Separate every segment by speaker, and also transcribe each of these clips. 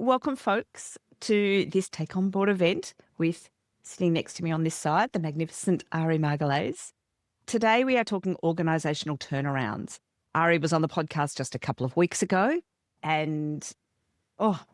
Speaker 1: Welcome, folks, to this Take On Board event with, sitting next to me on this side, the magnificent Ari Magalhaes. Today we are talking organisational turnarounds. Ari was on the podcast just a couple of weeks ago and,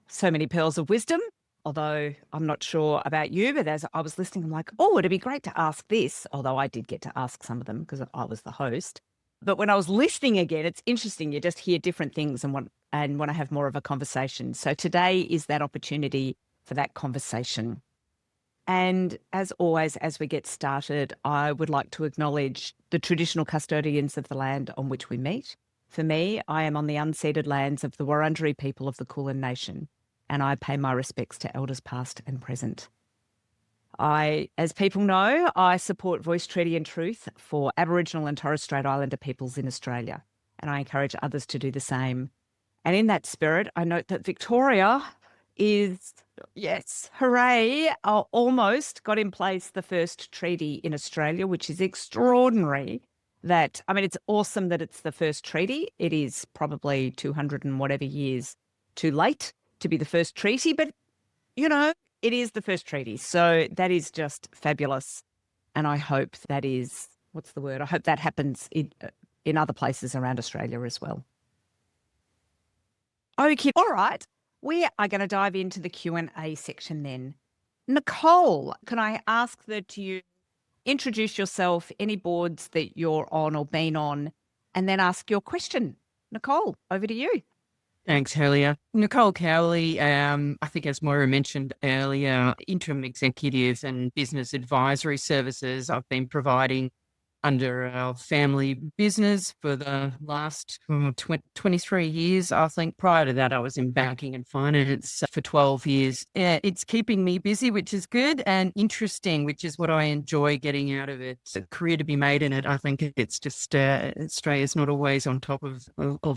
Speaker 1: so many pearls of wisdom, although I'm not sure about you, but as I was listening, I'm like, it'd be great to ask this, although I did get to ask some of them because I was the host. But when I was listening again, it's interesting. You just hear different things and want to have more of a conversation. So today is that opportunity for that conversation. And as always, as we get started, I would like to acknowledge the traditional custodians of the land on which we meet. For me, I am on the unceded lands of the Wurundjeri people of the Kulin Nation, and I pay my respects to elders past and present. As people know, I support Voice, Treaty and Truth for Aboriginal and Torres Strait Islander peoples in Australia, and I encourage others to do the same. And in that spirit, I note that Victoria is, yes, hooray, almost got in place the first treaty in Australia, which is extraordinary. It's awesome that it's the first treaty. It is probably 200 and whatever years too late to be the first treaty, but, it is the first treaty. So that is just fabulous. And I hope that is, I hope that happens in other places around Australia as well. Okay, all right. We are going to dive into the Q&A section then. Nicole, can I ask that you introduce yourself, any boards that you're on or been on, and then ask your question? Nicole, over to you.
Speaker 2: Thanks, Helia. Nicole Cowley, I think as Moira mentioned earlier, interim executive and business advisory services I've been providing under our family business for the last 23 years, I think. Prior to that, I was in banking and finance for 12 years. Yeah, it's keeping me busy, which is good, and interesting, which is what I enjoy getting out of it. It's a career to be made in it. I think it's just Australia's not always on top of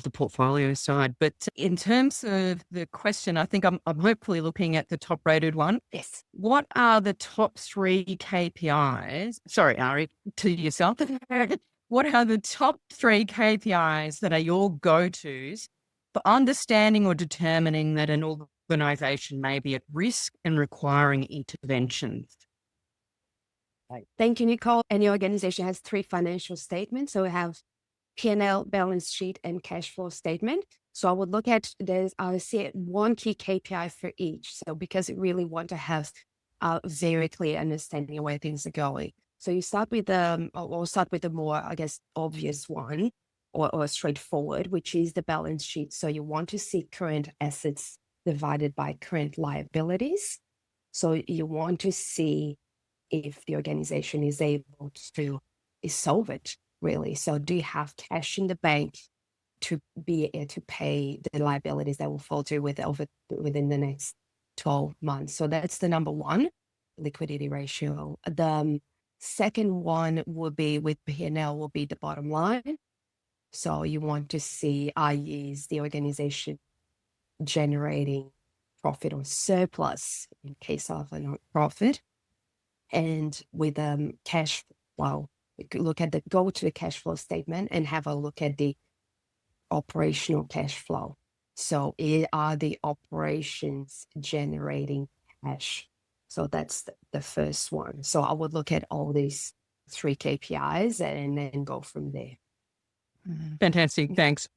Speaker 2: the portfolio side. But in terms of the question, I think I'm hopefully looking at the top-rated one.
Speaker 1: Yes.
Speaker 2: What are the top 3 KPIs? Sorry, Ari, to yourself. What are the top 3 KPIs that are your go-tos for understanding or determining that an organisation may be at risk and requiring interventions?
Speaker 3: Thank you, Nicole. Any organization has 3 financial statements. So we have P&L, balance sheet, and cash flow statement. So I would look at this, I see 1 key KPI for each. So because we really want to have a very clear understanding of where things are going. So you start with the more, obvious one or straightforward, which is the balance sheet. So you want to see current assets divided by current liabilities. So you want to see if the organization is able to solve it, really. So do you have cash in the bank to be able to pay the liabilities that will fall due within the next 12 months? So that's the number 1, liquidity ratio. The second one will be with P&L will be the bottom line. So you want to see, is the organization generating profit or surplus in case of a non-profit? And with cash flow, go to the cash flow statement and have a look at the operational cash flow. So are the operations generating cash? So that's the first one. So I would look at all these 3 KPIs and then go from there.
Speaker 2: Fantastic. Thanks.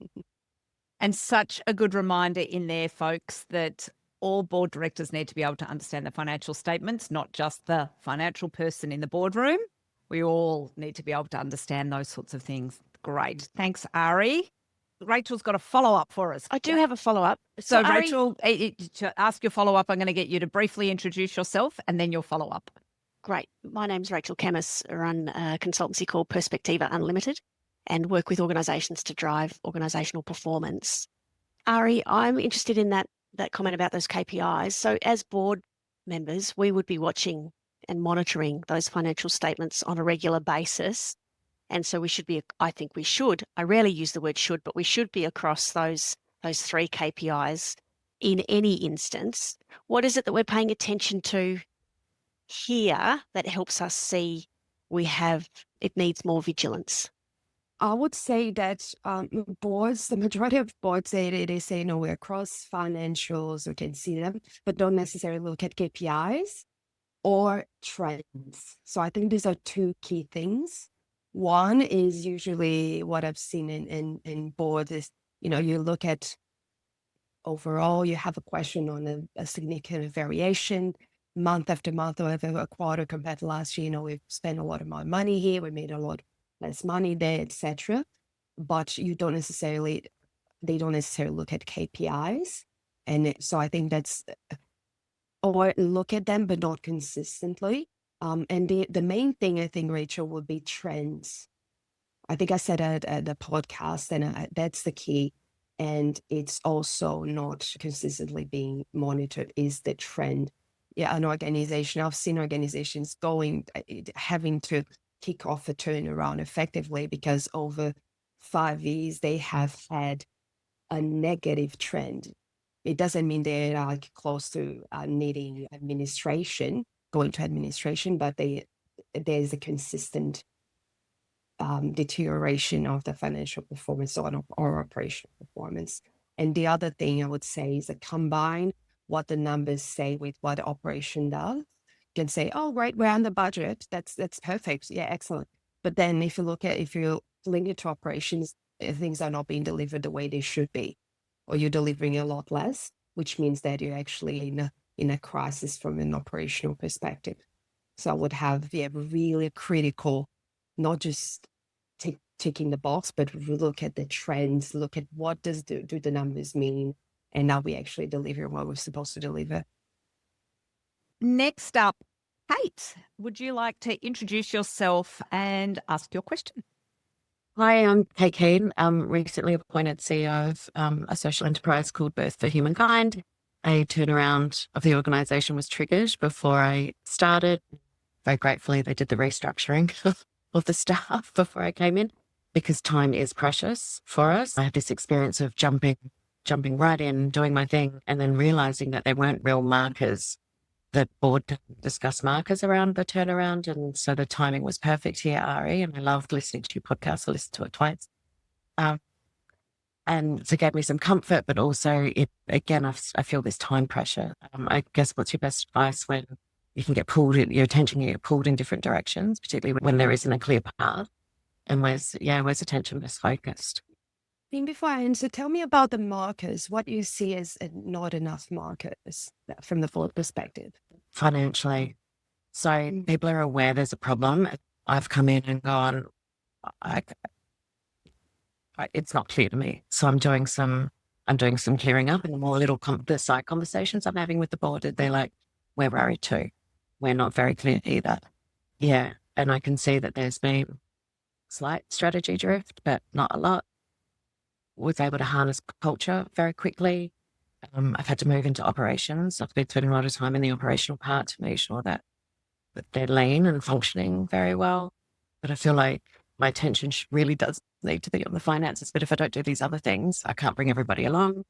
Speaker 1: And such a good reminder in there, folks, that all board directors need to be able to understand the financial statements, not just the financial person in the boardroom. We all need to be able to understand those sorts of things. Great. Thanks, Ari. Rachel's got a follow-up for us.
Speaker 4: I do have a follow-up.
Speaker 1: So Rachel, to ask your follow-up, I'm going to get you to briefly introduce yourself and then your follow-up.
Speaker 4: Great. My name's Rachel Camus. I run a consultancy called Perspectiva Unlimited and work with organisations to drive organisational performance. Ari, I'm interested in that comment about those KPIs. So as board members, we would be watching and monitoring those financial statements on a regular basis. And so I rarely use the word should, but we should be across those 3 KPIs in any instance. What is it that we're paying attention to here that helps us see it needs more vigilance?
Speaker 3: I would say that boards, the majority of boards they say, no, we're across financials, we can see them, but don't necessarily look at KPIs or trends. So I think these are two key things. One is usually what I've seen in boards is, you look at overall, you have a question on a significant variation month after month or over a quarter compared to last year. We've spent a lot of more money here, we made a lot less money there, etc. But they don't necessarily look at KPIs. So I think that's, or look at them, but not consistently. And the main thing I think, Rachel, would be trends. I think I said at the podcast, and that's the key. And it's also not consistently being monitored is the trend. Yeah, an organization, I've seen organizations having to kick off a turnaround effectively because over 5 years, they have had a negative trend. It doesn't mean they're like close to needing going to administration, but there's a consistent deterioration of the financial performance or operational performance. And the other thing I would say is combine what the numbers say with what the operation does. You can say, oh, great, we're under budget. That's perfect. Yeah, excellent. But then if you link it to operations, things are not being delivered the way they should be, or you're delivering a lot less, which means that you're actually in a crisis from an operational perspective. So I would have really critical, not just ticking the box, but look at the trends, look at what do the numbers mean, and now we actually deliver what we're supposed to deliver.
Speaker 1: Next up, Kate, would you like to introduce yourself and ask your question?
Speaker 5: Hi, I'm Kate Keane. Recently appointed CEO of a social enterprise called Birth for Humankind. A turnaround of the organisation was triggered before I started. Very gratefully, they did the restructuring of the staff before I came in, because time is precious for us. I had this experience of jumping right in, doing my thing, and then realising that there weren't real markers. The board didn't discuss markers around the turnaround, and so the timing was perfect here, Ari, and I loved listening to your podcast. I listened to it twice. And so it gave me some comfort, but also I feel this time pressure. I guess what's your best advice when you can get pulled in, your attention can get pulled in different directions, particularly when there isn't a clear path? And where's attention best focused?
Speaker 3: Before I answer, tell me about the markers. What you see as not enough markers from the board perspective?
Speaker 5: Financially. So people are aware there's a problem. I've come in and gone, it's not clear to me. So I'm doing some clearing up, and the more the side conversations I'm having with the board, they're like, we're worried too. We're not very clear either. Yeah. And I can see that there's been slight strategy drift, but not a lot. Was able to harness culture very quickly. I've had to move into operations. I've been spending a lot of time in the operational part to make sure that they're lean and functioning very well. But I feel like my attention really does need to be on the finances. But if I don't do these other things, I can't bring everybody along.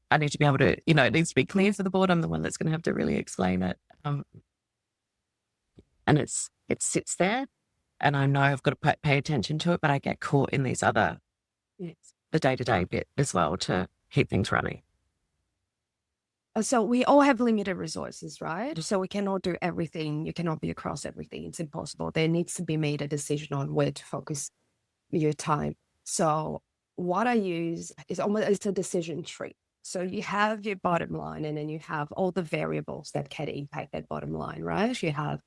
Speaker 5: I need to be able to, it needs to be clear for the board. I'm the one that's going to have to really explain it. And it sits there, and I know I've got to pay attention to it, but I get caught in these other, the day-to-day bit as well to keep things running.
Speaker 3: So we all have limited resources, right? So we cannot do everything. You cannot be across everything. It's impossible. There needs to be made a decision on where to focus your time. So what I use is it's a decision tree. So you have your bottom line, and then you have all the variables that can impact that bottom line, right? You have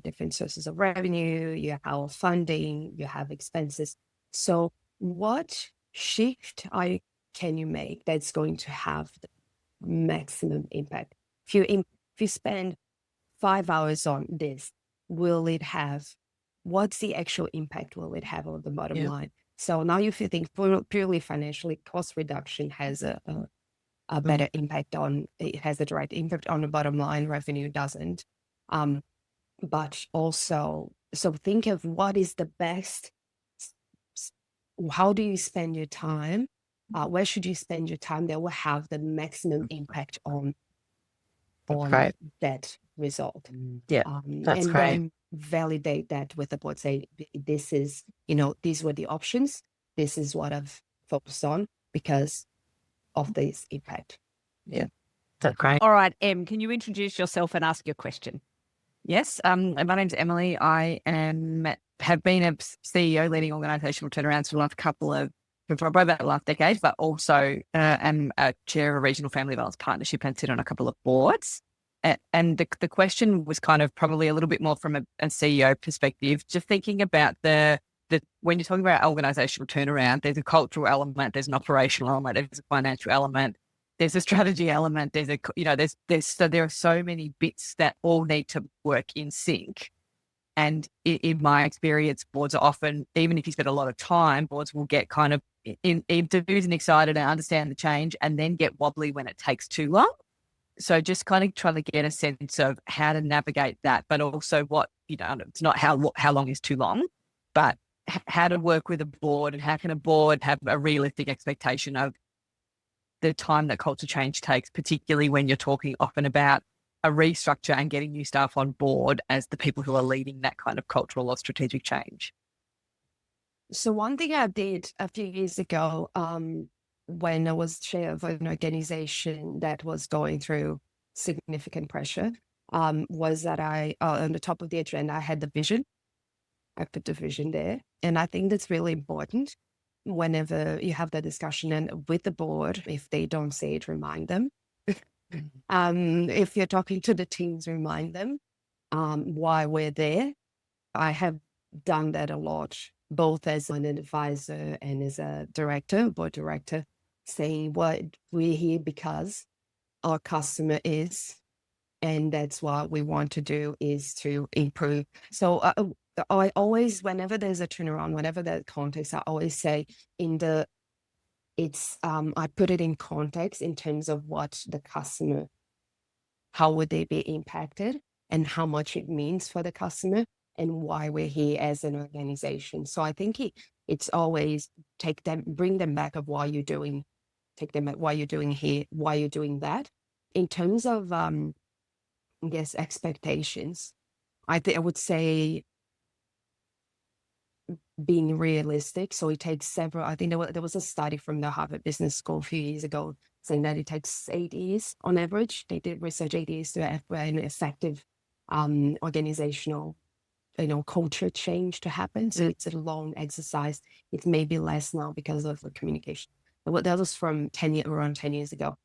Speaker 3: different sources of revenue, you have funding, you have expenses. So what shift can you make that's going to have the maximum impact? If you spend 5 hours on this, what's the actual impact will it have on the bottom line? So now if you think purely financially, cost reduction has a better impact it has a direct impact on the bottom line, revenue doesn't. But also, so think of what is the best, how do you spend your time? Where should you spend your time that will have the maximum impact on
Speaker 5: Right.
Speaker 3: that result.
Speaker 5: Yeah, that's
Speaker 3: and
Speaker 5: great.
Speaker 3: then validate that with the board. Say, this is, these were the options. This is what I've focused on because of this impact.
Speaker 5: That's great.
Speaker 1: All right, Em, can you introduce yourself and ask your question?
Speaker 6: Yes, my name's Emily. I have been a CEO leading organisational turnarounds for probably about the last decade, but also am a chair of a regional family violence partnership and sit on a couple of boards. And the question was kind of probably a little bit more from a CEO perspective, just thinking about the when you're talking about organisational turnaround, there's a cultural element, there's an operational element, there's a financial element, there's a strategy element, so there are so many bits that all need to work in sync. And in my experience, boards are often, even if you spend a lot of time, boards will get kind of enthused and excited and understand the change and then get wobbly when it takes too long. So just kind of trying to get a sense of how to navigate that, but also what, it's not how long is too long, but how to work with a board and how can a board have a realistic expectation of the time that culture change takes, particularly when you're talking often about a restructure and getting new staff on board as the people who are leading that kind of cultural or strategic change.
Speaker 3: So one thing I did a few years ago, when I was chair of an organization that was going through significant pressure, was that on the top of the agenda, I had the vision. I put the vision there. And I think that's really important whenever you have that discussion and with the board, if they don't say it, remind them. If you're talking to the teams, remind them why we're there. I have done that a lot, both as an advisor and as a board director, saying what we're here because our customer is, and that's what we want to do is to improve. So I always, whenever there's a turnaround, whenever that context, I always say I put it in context in terms of what the customer, how would they be impacted and how much it means for the customer and why we're here as an organization. So I think it's always bring them back of why you're doing, take them at why you're doing here, why you're doing that. In terms of, I guess, expectations, I would say being realistic. So it takes several, I think there was a study from the Harvard Business School a few years ago saying that it takes 8 years on average. They did research 8 years to have an effective organizational, culture change to happen. So it's a long exercise. It may be less now because of the communication. But that was from around 10 years ago.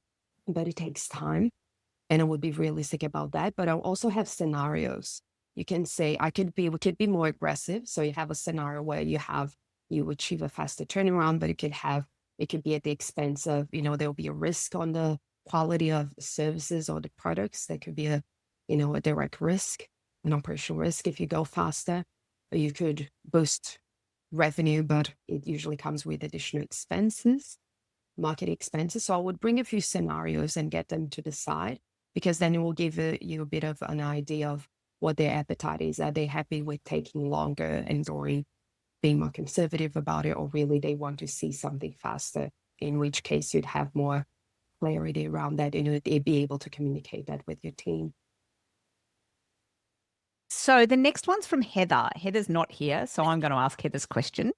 Speaker 3: But it takes time. And I would be realistic about that. But I'll also have scenarios. You can say, we could be more aggressive. So you have a scenario where you achieve a faster turnaround, but it could be at the expense of, there'll be a risk on the quality of services or the products. There could be a direct risk, an operational risk if you go faster. Or you could boost revenue, but it usually comes with additional expenses, market expenses. So I would bring a few scenarios and get them to decide, because then it will give you a bit of an idea of what their appetite is. Are they happy with taking longer and being more conservative about it, or really they want to see something faster, in which case you'd have more clarity around that and you'd be able to communicate that with your team.
Speaker 1: So the next one's from Heather. Heather's not here, so I'm going to ask Heather's question.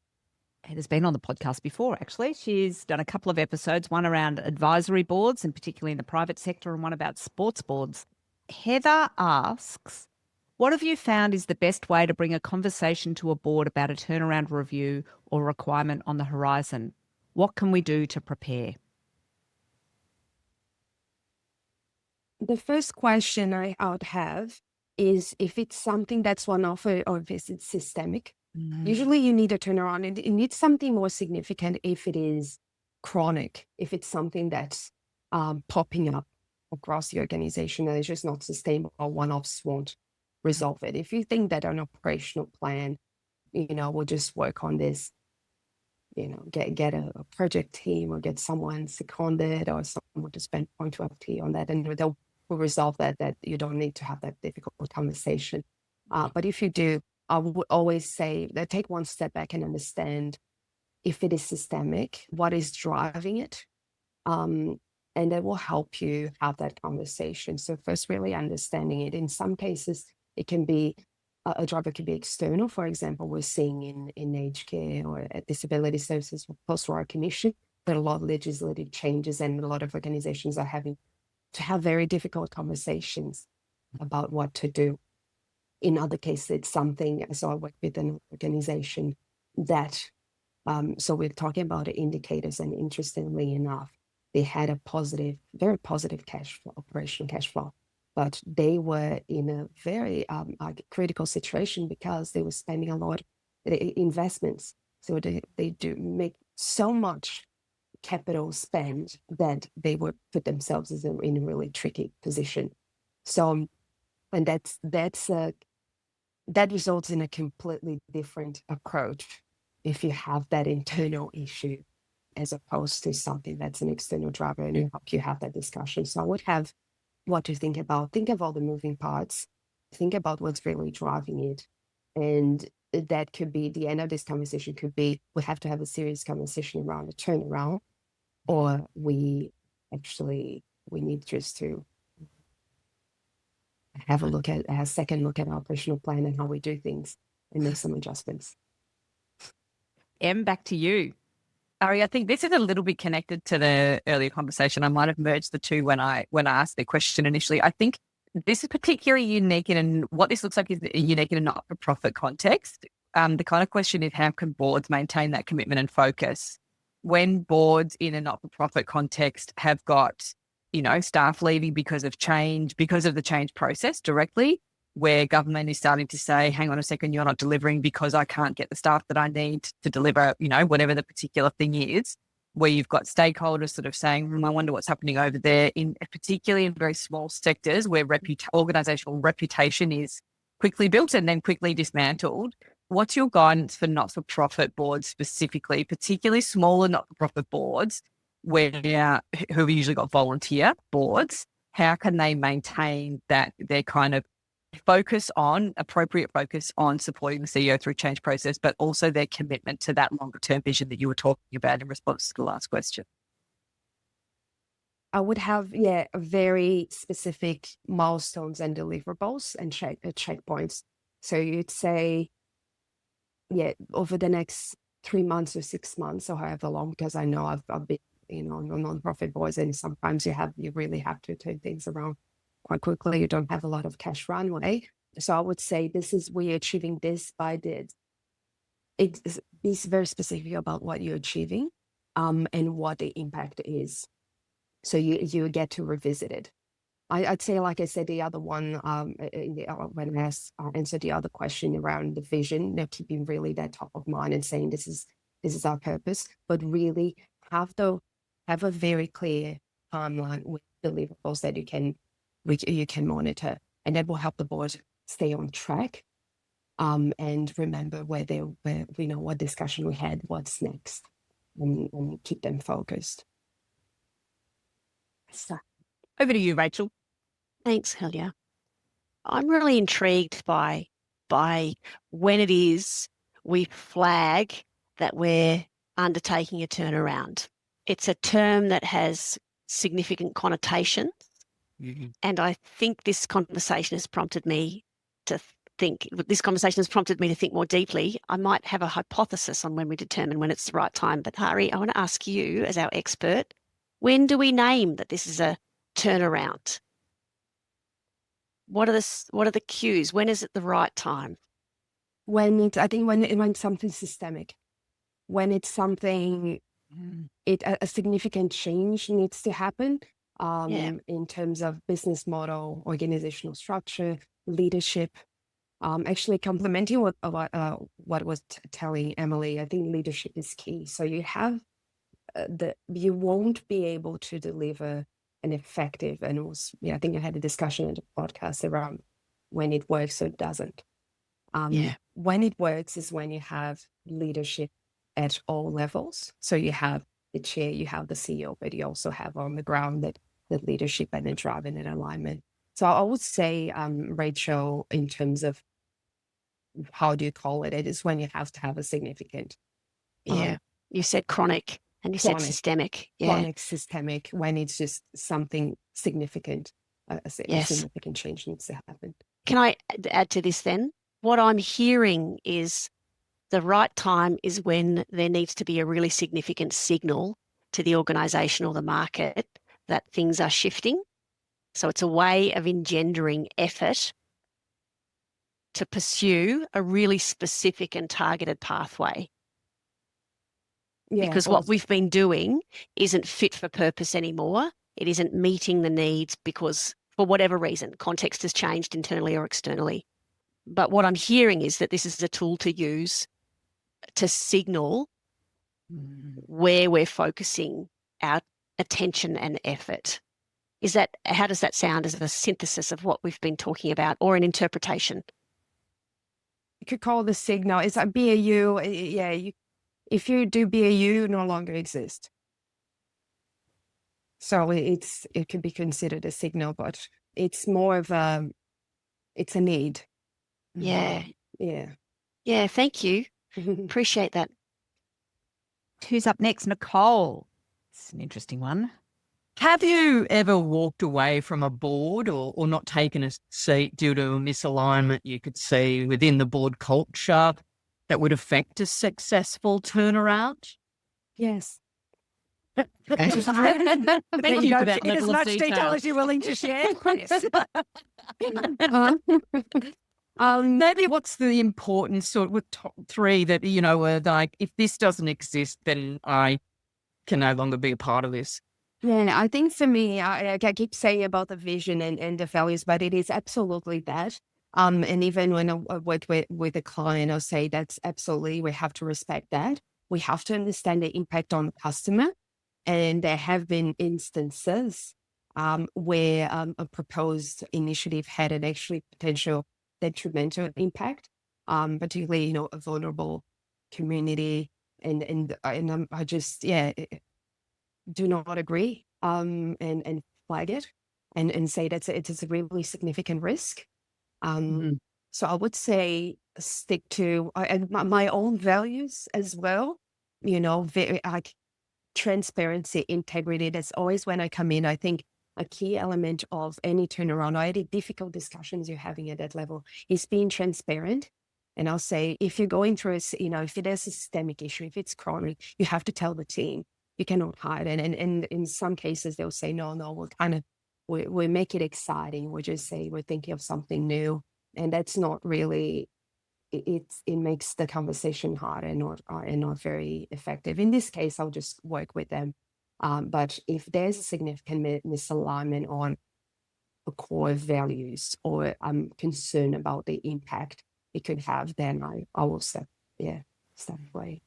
Speaker 1: Heather's been on the podcast before, actually. She's done a couple of episodes, one around advisory boards, and particularly in the private sector, and one about sports boards. Heather asks, what have you found is the best way to bring a conversation to a board about a turnaround review or requirement on the horizon? What can we do to prepare?
Speaker 3: The first question I would have is if it's something that's one-off or if it's systemic. Usually you need a turnaround, and it needs something more significant if it is chronic, if it's something that's popping up across the organization and it's just not sustainable, or one-offs won't resolve it. If you think that an operational plan, will just work on this, get a project team or get someone seconded or someone to spend point to FT on that, and they'll resolve that you don't need to have that difficult conversation. But if you do, I would always say that take one step back and understand if it is systemic, what is driving it, and And that will help you have that conversation. So first, really understanding it. In some cases, it can be a driver can be external. For example, we're seeing in aged care or at disability services post-Royal Commission that a lot of legislative changes, and a lot of organizations are having to have very difficult conversations about what to do. In other cases, it's something, so I work with an organization that, so we're talking about the indicators, and interestingly enough, they had a positive, very positive cash flow, operational cash flow, but they were in a very critical situation because they were spending a lot of investments. So they do make so much capital spend that they would put themselves in a really tricky position. So, and that results in a completely different approach if you have that internal issue as opposed to something that's an external driver, and help you have that discussion. So I would have what to think about. Think of all the moving parts. Think about what's really driving it. And that could be the end of this conversation could be, we have to have a serious conversation around a turnaround, or we need just to have a second look at our operational plan and how we do things and make some adjustments.
Speaker 1: Em, back to you.
Speaker 6: Ari, I think this is a little bit connected to the earlier conversation. I might have merged the two when I asked the question initially. I think this is particularly unique what this looks like is unique in a not-for-profit context. The kind of question is, how can boards maintain that commitment and focus when boards in a not-for-profit context have got, staff leaving because of change, because of the change process directly, where government is starting to say, hang on a second, you're not delivering because I can't get the staff that I need to deliver, whatever the particular thing is, where you've got stakeholders sort of saying, I wonder what's happening over there, particularly in very small sectors where organisational reputation is quickly built and then quickly dismantled. What's your guidance for not-for-profit boards specifically, particularly smaller not-for-profit boards who have usually got volunteer boards? How can they maintain that their kind of appropriate focus on supporting the CEO through change process, but also their commitment to that longer-term vision that you were talking about in response to the last question?
Speaker 3: I would have, very specific milestones and deliverables and checkpoints. So you'd say, over the next 3 months or 6 months or however long, because I know I've been, on non-profit boards, and sometimes you really have to turn things around quite quickly. You don't have a lot of cash runway. So I would say we're achieving this by this. Be very specific about what you're achieving, and what the impact is. So you get to revisit it. I'd say, like I said, the other one, when I answered the other question around the vision, keeping really that top of mind and saying this is our purpose, but really have a very clear timeline with deliverables that you can monitor, and that will help the board stay on track, and remember what discussion we had, what's next, and keep them focused.
Speaker 1: So, over to you, Rachel.
Speaker 4: Thanks, Helia. I'm really intrigued by when it is we flag that we're undertaking a turnaround. It's a term that has significant connotations. Mm-hmm. And I think this conversation has prompted me to think more deeply. I might have a hypothesis on when we determine when it's the right time. But Ari, I want to ask you as our expert, when do we name that this is a turnaround? What are the cues? When is it the right time?
Speaker 3: When something's systemic, when it's something, a significant change needs to happen, in terms of business model, organizational structure, leadership. Actually, complementing what was telling Emily, I think leadership is key. So you have you won't be able to deliver an effective, and it was, I think I had a discussion in the podcast around when it works or it doesn't. When it works is when you have leadership at all levels. So you have the chair, you have the CEO, but you also have on the ground that the leadership and the drive and alignment. So I would say, Rachel, in terms of how do you call it, it is when you have to have a significant.
Speaker 4: You said chronic And you said
Speaker 3: Chronic.
Speaker 4: systemic. Yeah.
Speaker 3: Chronic systemic, when it's just something significant, a
Speaker 4: Yes.
Speaker 3: significant change needs to happen.
Speaker 4: Can I add to this then? What I'm hearing is the right time is when there needs to be a really significant signal to the organisation or the market that things are shifting. So it's a way of engendering effort to pursue a really specific and targeted pathway.
Speaker 3: Yeah,
Speaker 4: Because what we've been doing isn't fit for purpose anymore. It isn't meeting the needs because, for whatever reason, context has changed internally or externally. But what I'm hearing is that this is a tool to use to signal where we're focusing our attention and effort. How does that sound as a synthesis of what we've been talking about, or an interpretation?
Speaker 3: you could call the signal. It's a BAU. Yeah, if you do BAU, you no longer exist. So it could be considered a signal, but it's more of it's a need.
Speaker 4: Yeah.
Speaker 3: Yeah.
Speaker 4: Yeah, thank you. Appreciate that.
Speaker 1: Who's up next? Nicole. It's an interesting one.
Speaker 2: Have you ever walked away from a board or not taken a seat due to a misalignment you could see within the board culture that would affect a successful turnaround?
Speaker 3: Yes.
Speaker 2: Thank you for that
Speaker 1: In as
Speaker 2: level of
Speaker 1: much
Speaker 2: detail.
Speaker 1: detail as you're willing to share.
Speaker 2: Maybe what's the importance sort of with top three that, are like, if this doesn't exist, then I can no longer be a part of this?
Speaker 3: Yeah, I think for me, I keep saying about the vision and the values, but it is absolutely that. And even when I work with a client, I'll say that's absolutely, we have to respect that. We have to understand the impact on the customer. And there have been instances where a proposed initiative had an actually potential detrimental impact, particularly, a vulnerable community. And I just, do not agree and flag it and say that it's a really significant risk. So I would say stick to my own values as well, very like transparency, integrity. That's always when I come in. I think a key element of any turnaround or any difficult discussions you're having at that level is being transparent. And I'll say, if you're going through if it is a systemic issue, if it's chronic, you have to tell the team. You cannot hide. And in some cases, they'll say, no, we make it exciting. We just say we're thinking of something new. And that's not really, it makes the conversation hard and not very effective. In this case, I'll just work with them. But if there's a significant misalignment on the core values, or I'm concerned about the impact it could have, then I will step away.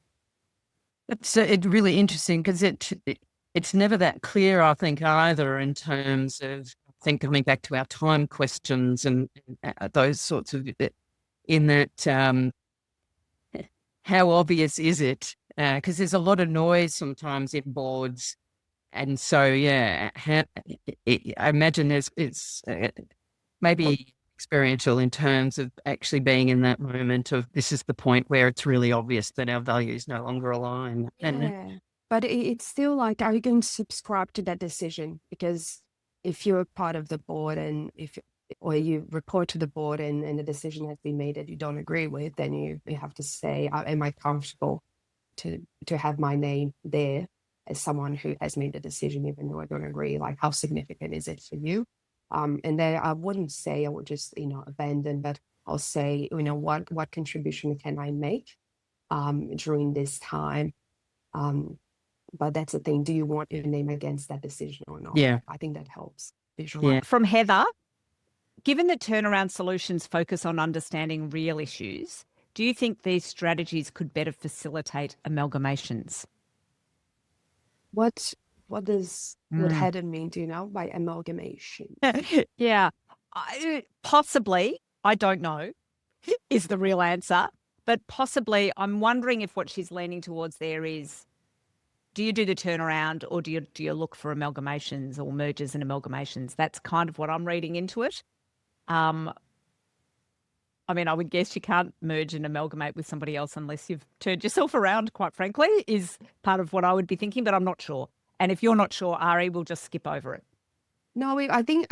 Speaker 2: It's really interesting because it's never that clear, I think, either in terms of, coming back to our time questions and those sorts of, in that, how obvious is it? Because there's a lot of noise sometimes in boards. And so, I imagine it's maybe experiential in terms of actually being in that moment of, this is the point where it's really obvious that our values no longer align.
Speaker 3: But it's still like, are you going to subscribe to that decision? Because if you're a part of the board and or you report to the board and the decision has been made that you don't agree with, then you have to say, am I comfortable to have my name there as someone who has made the decision, even though I don't agree? Like, how significant is it for you? And then I wouldn't say I would just, abandon, but I'll say, what contribution can I make during this time? But that's the thing. Do you want your name against that decision or not?
Speaker 2: Yeah.
Speaker 3: I think that helps visualize.
Speaker 2: Yeah.
Speaker 1: From Heather, given that turnaround solutions focus on understanding real issues, do you think these strategies could better facilitate amalgamations?
Speaker 3: What does what Heather mean? Do you know by amalgamation?
Speaker 1: Yeah, possibly. I don't know is the real answer, but possibly I'm wondering if what she's leaning towards there is, do you do the turnaround or do you look for amalgamations or mergers and amalgamations? That's kind of what I'm reading into it. I mean, I would guess you can't merge and amalgamate with somebody else unless you've turned yourself around, quite frankly, is part of what I would be thinking, but I'm not sure. And if you're not sure, Ari, we'll just skip over it.
Speaker 3: No, I think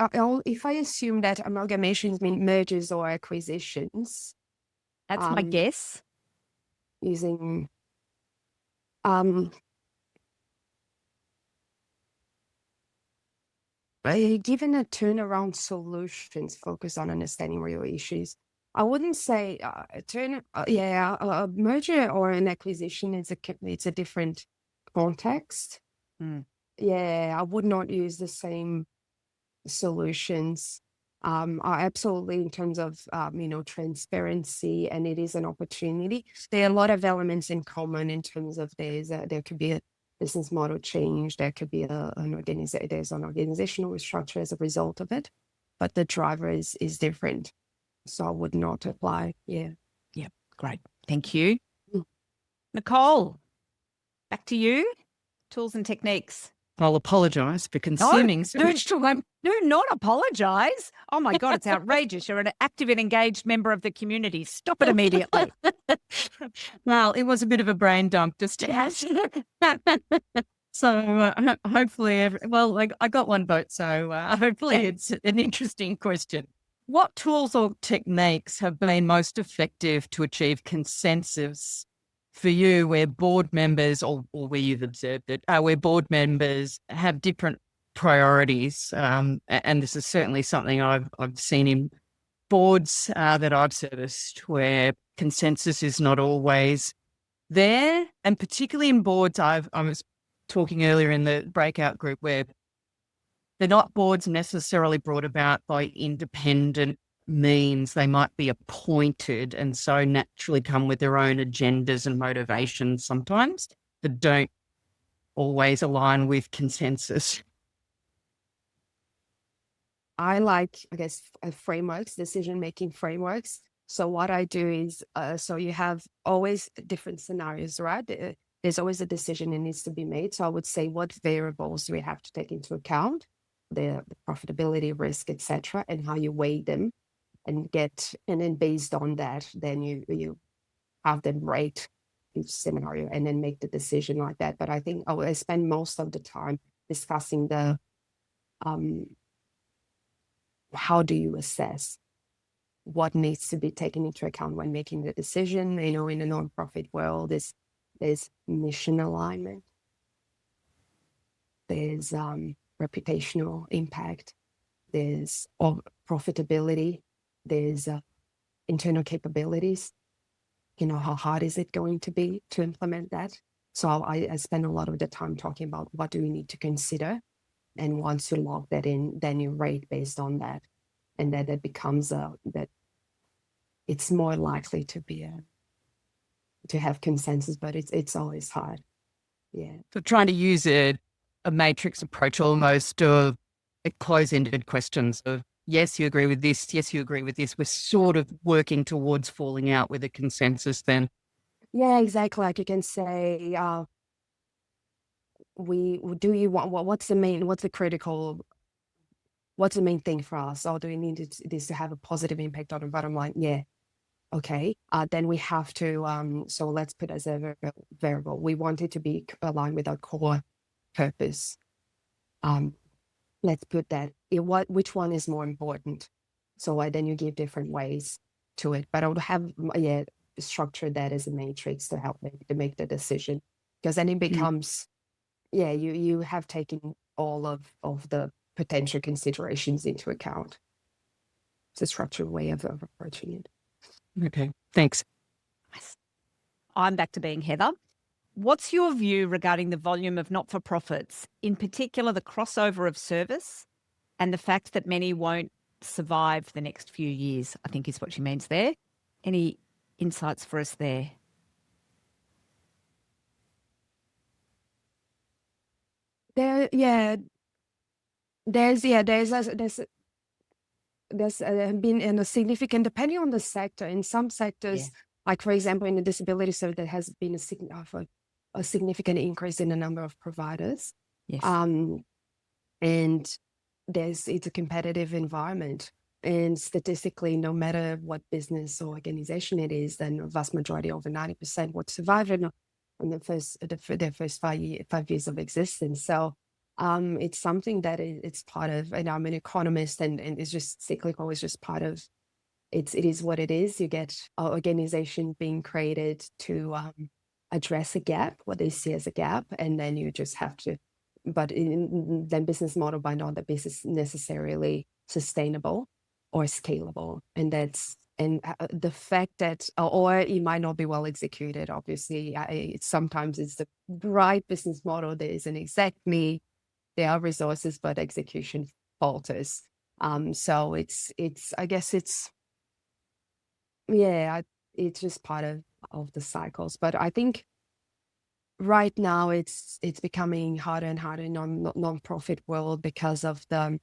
Speaker 3: if I assume that amalgamations mean mergers or acquisitions,
Speaker 1: That's my guess.
Speaker 3: using given a turnaround solutions focus on understanding real issues, I wouldn't say a merger or an acquisition it's a different context. Yeah, I would not use the same solutions. Absolutely, in terms of transparency, and it is an opportunity. There are a lot of elements in common in terms of there could be a business model change, there could be there's an organizational structure as a result of it, but the driver is different. So I would not apply. Yeah.
Speaker 1: Great. Thank you.
Speaker 3: Mm.
Speaker 1: Nicole, back to you. Tools and techniques.
Speaker 2: I'll apologise for consuming so much time.
Speaker 1: No, not apologise. Oh my God, it's outrageous. You're an active and engaged member of the community. Stop it immediately.
Speaker 2: Well, it was a bit of a brain dump just to ask. So hopefully, I got one vote. So hopefully it's an interesting question. What tools or techniques have been most effective to achieve consensus for you where board members, or where you've observed it, where board members have different priorities? And this is certainly something I've seen in boards that I've serviced where consensus is not always there. And particularly in boards, I was talking earlier in the breakout group where they're not boards necessarily brought about by independent means. They might be appointed and so naturally come with their own agendas and motivations sometimes that don't always align with consensus.
Speaker 3: I like, I guess, frameworks, decision-making frameworks. So what I do is, so you have always different scenarios, right? There's always a decision that needs to be made. So I would say, what variables do we have to take into account? The profitability, risk, etc., and how you weigh them, and then based on that, then you have them rate each scenario and then make the decision like that. But I think I spend most of the time discussing the how do you assess what needs to be taken into account when making the decision. In a nonprofit world, there's mission alignment, there's reputational impact, there's profitability, there's internal capabilities. How hard is it going to be to implement that? So I spend a lot of the time talking about what do we need to consider. And once you log that in, then you rate based on that. And then it becomes that it's more likely to have consensus, but it's always hard. Yeah.
Speaker 2: So trying to use a matrix approach almost of close-ended questions of, yes, you agree with this. Yes, you agree with this. We're sort of working towards falling out with a consensus then.
Speaker 3: Yeah, exactly. Like you can say, what's the main thing for us? Or do we need this to have a positive impact on the bottom line? Yeah. Okay. Then we have to, so let's put as a variable. We want it to be aligned with our core purpose. Let's put that. Which one is more important? So then you give different ways to it. But I would have, structure that as a matrix to help to make the decision. Because then it becomes, you have taken all of the potential considerations into account. It's a structured way of approaching it.
Speaker 2: Okay, thanks.
Speaker 1: I'm back to being Heather. What's your view regarding the volume of not-for-profits, in particular the crossover of service and the fact that many won't survive the next few years, I think is what she means there. Any insights for us there?
Speaker 3: There's been a significant, depending on the sector, in some sectors, like for example, in the disability sector, there has been a significant increase in the number of providers.
Speaker 1: Yes.
Speaker 3: And it's a competitive environment. And statistically, no matter what business or organization it is, then the vast majority, over 90%, would survive in their first 5 years of existence. So it's something that it's part of, and I'm an economist, and it's just cyclical is just part of it is what it is. You get an organization being created to address a gap, what they see as a gap, and then you just have to, but then business model by not that business necessarily sustainable or scalable. And the fact that, or it might not be well executed, obviously, sometimes it's the right business model. There isn't exactly, there are resources, but execution falters. So I guess it's just part of the cycles. But I think right now it's becoming harder and harder in non-profit world because of the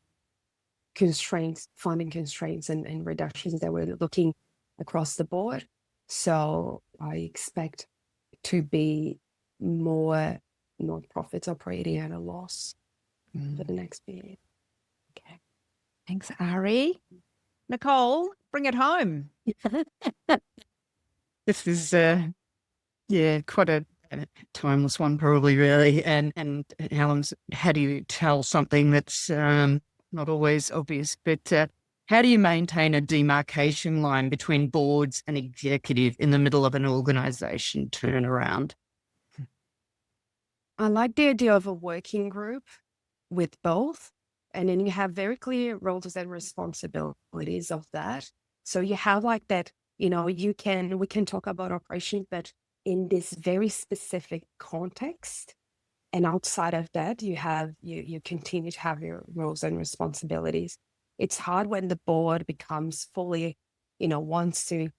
Speaker 3: funding constraints and reductions that we're looking across the board. So I expect to be more non-profits operating at a loss for the next period.
Speaker 1: Okay. Thanks, Ari. Nicole, bring it home.
Speaker 2: This is, quite a timeless one, probably, really. And Helen's, how do you tell something that's not always obvious? But how do you maintain a demarcation line between boards and executive in the middle of an organisation turnaround?
Speaker 3: I like the idea of a working group with both. And then you have very clear roles and responsibilities of that. So you have like that, we can talk about operations, but in this very specific context. And outside of that, you continue to have your roles and responsibilities. It's hard when the board becomes fully, wants to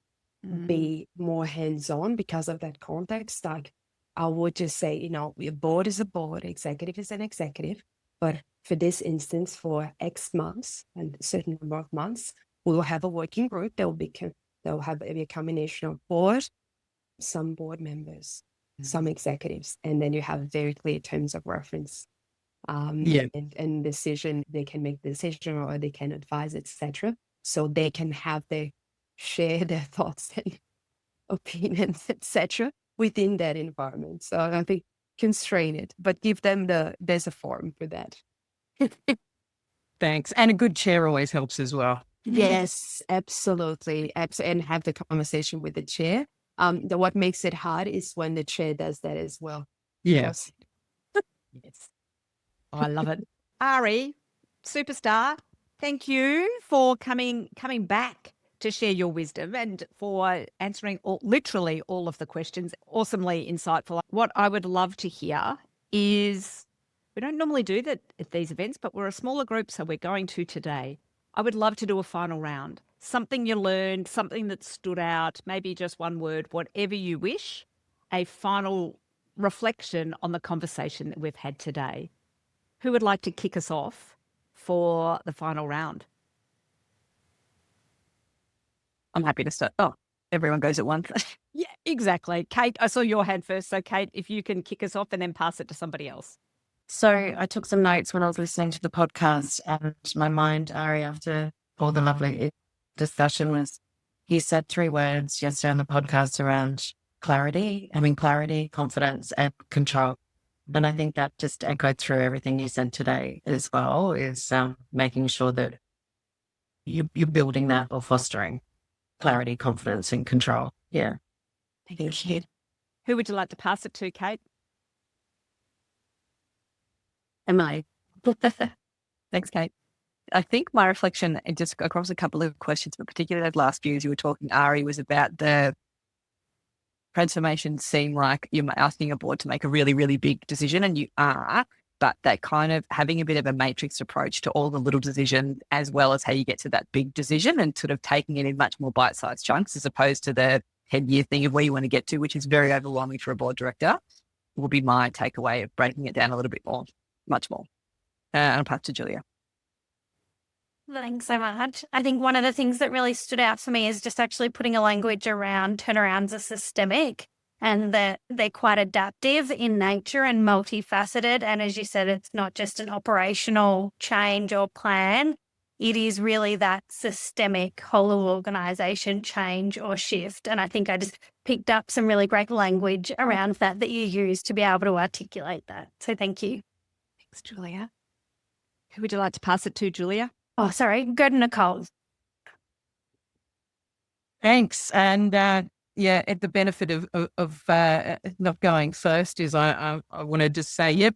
Speaker 3: be more hands-on because of that context. Like I would just say, your board is a board, executive is an executive, but for this instance, for X months and a certain number of months, we will have a working group. They'll have a combination of board, some board members, some executives, and then you have very clear terms of reference. And decision, they can make the decision or they can advise, etc. So they can share their thoughts and opinions, etc. within that environment. So I think constrain it, but give them there's a forum for that.
Speaker 2: Thanks. And a good chair always helps as well.
Speaker 3: Yes, absolutely. And have the conversation with the chair. What makes it hard is when the chair does that as well.
Speaker 2: Yes.
Speaker 1: Yes. Oh, I love it. Ari, superstar, thank you for coming back to share your wisdom and for answering literally all of the questions. Awesomely insightful. What I would love to hear is, we don't normally do that at these events, but we're a smaller group, so we're going to today. I would love to do a final round. Something you learned, something that stood out, maybe just one word, whatever you wish, a final reflection on the conversation that we've had today. Who would like to kick us off for the final round?
Speaker 6: I'm happy to start. Oh, everyone goes at once.
Speaker 1: Yeah, exactly. Kate, I saw your hand first. So Kate, if you can kick us off and then pass it to somebody else.
Speaker 5: So I took some notes when I was listening to the podcast, and my mind, Ari, after all the lovely discussion, was you said 3 words yesterday on the podcast around clarity, confidence, and control. And I think that just echoed through everything you said today as well, is making sure that you're building that or fostering clarity, confidence, and control. Yeah.
Speaker 1: Thank you. Who would you like to pass it to, Kate?
Speaker 6: Am I? Thanks, Kate. I think my reflection, and just across a couple of questions, but particularly those last few as you were talking, Ari, was about the transformation seem like you're asking a board to make a really, really big decision, and you are, but that kind of having a bit of a matrix approach to all the little decisions as well as how you get to that big decision, and sort of taking it in much more bite-sized chunks as opposed to the 10-year thing of where you want to get to, which is very overwhelming for a board director, will be my takeaway of breaking it down a little bit more, much more. And I'll pass to Julia.
Speaker 7: Thanks so much. I think one of the things that really stood out for me is just actually putting a language around turnarounds are systemic and that they're quite adaptive in nature and multifaceted. And as you said, it's not just an operational change or plan. it is really that systemic whole of organisation change or shift. And I think I just picked up some really great language around that you use to be able to articulate that. So thank you.
Speaker 1: Thanks, Julia. Who would you like to pass it to, Julia?
Speaker 7: Oh, sorry. Go to Nicole.
Speaker 2: Thanks. And at the benefit of not going first is I wanted to say, yep,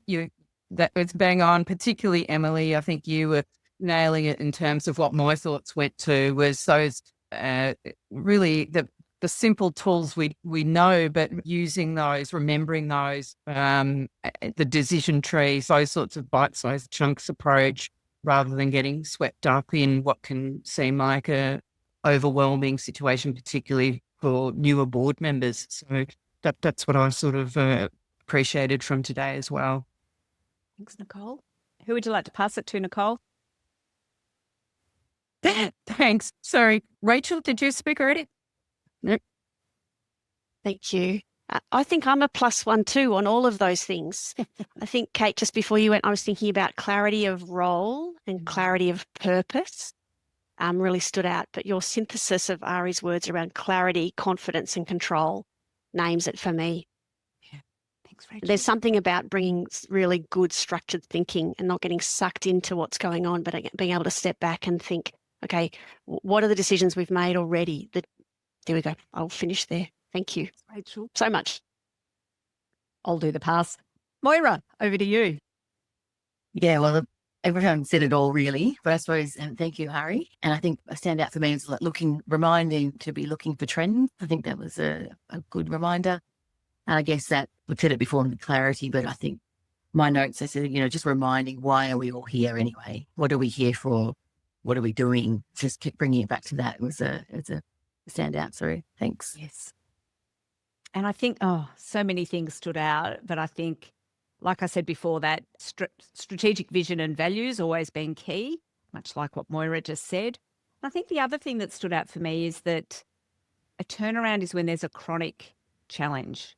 Speaker 2: that it's bang on, particularly Emily. I think you were nailing it in terms of what my thoughts went to was those really the simple tools we know, but using those, remembering those, the decision trees, those sorts of bite-sized chunks approach, rather than getting swept up in what can seem like a overwhelming situation, particularly for newer board members. So that's what I sort of appreciated from today as well.
Speaker 1: Thanks, Nicole. Who would you like to pass it to, Nicole?
Speaker 2: Thanks. Sorry. Rachel, did you speak already?
Speaker 4: Nope. Thank you. I think I'm a +1 too on all of those things. I think, Kate, just before you went, I was thinking about clarity of role and clarity of purpose really stood out. But your synthesis of Ari's words around clarity, confidence and control names it for me.
Speaker 1: Yeah. Thanks, Rachel.
Speaker 4: There's something about bringing really good structured thinking and not getting sucked into what's going on, but being able to step back and think, okay, what are the decisions we've made already? There we go. I'll finish there. Thank you,
Speaker 1: Rachel.
Speaker 4: so much.
Speaker 1: I'll do the pass. Moira, over to you.
Speaker 8: Yeah, well, everyone said it all really, but I suppose, and thank you, Ari. And I think a standout for me is like reminding to be looking for trends. I think that was a good reminder. And I guess that we've said it before in clarity, but I think my notes, I said, just reminding why are we all here anyway? What are we here for? What are we doing? Just keep bringing it back to that. It was a standout. Sorry. Thanks.
Speaker 1: Yes. And I think, so many things stood out, but I think, like I said before, that strategic vision and values always been key, much like what Moira just said. I think the other thing that stood out for me is that a turnaround is when there's a chronic challenge.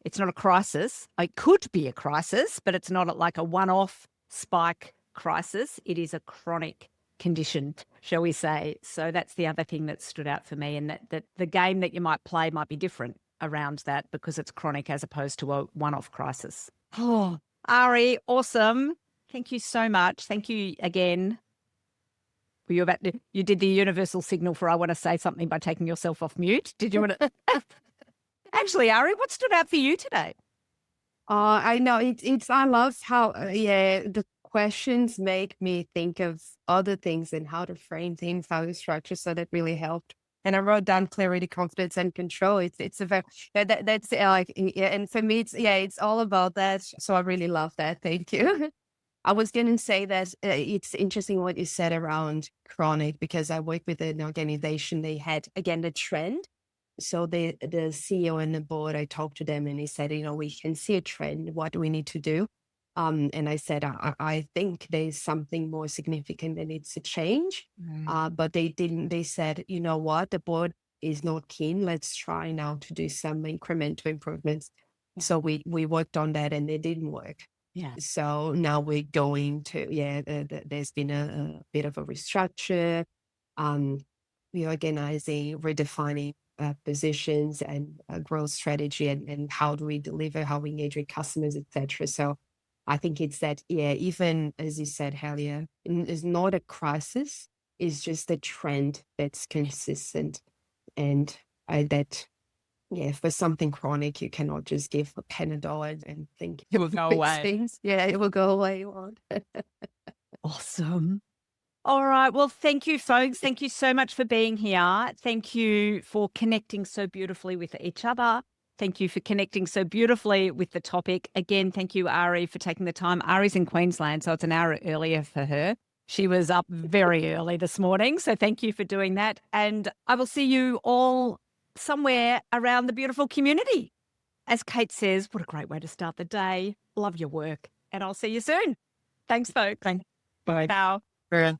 Speaker 1: It's not a crisis. It could be a crisis, but it's not like a one-off spike crisis. It is a chronic condition, shall we say. So that's the other thing that stood out for me, and that the game that you might play might be different around that because it's chronic as opposed to a one-off crisis. Oh, Ari, awesome. Thank you so much. Thank you again. You did the universal signal for I want to say something by taking yourself off mute. Did you want to? Actually, Ari, what stood out for you today?
Speaker 3: I know I love how, the questions make me think of other things and how to frame things, how to structure. So that really helped. And I wrote down clarity, confidence, and control. It's a very that's like, and for me it's all about that. So I really love that. Thank you. I was going to say that it's interesting what you said around chronic, because I work with an organization. They had again the trend. So the CEO and the board, I talked to them and he said, we can see a trend. What do we need to do? And I said, I think there's something more significant that needs to change. But they didn't. They said, you know what? The board is not keen. Let's try now to do some incremental improvements. Yeah. So we worked on that and it didn't work. Yeah. So now we're going to, there's been a bit of a restructure, reorganizing, redefining positions and growth strategy and how do we deliver, how we engage with customers, etc. So I think it's that, even as you said, Helia, it's not a crisis. It's just a trend that's consistent. And for something chronic, you cannot just give a Panadol and think
Speaker 1: it will go away.
Speaker 3: Things. Yeah, it will go away.
Speaker 1: Awesome. All right. Well, thank you, folks. Thank you so much for being here. Thank you for connecting so beautifully with each other. Thank you for connecting so beautifully with the topic. Again, thank you, Ari, for taking the time. Ari's in Queensland, so it's an hour earlier for her. She was up very early this morning, so thank you for doing that. And I will see you all somewhere around the beautiful community. As Kate says, what a great way to start the day. Love your work. And I'll see you soon. Thanks, folks.
Speaker 2: Bye.
Speaker 1: Ciao.
Speaker 8: Bye.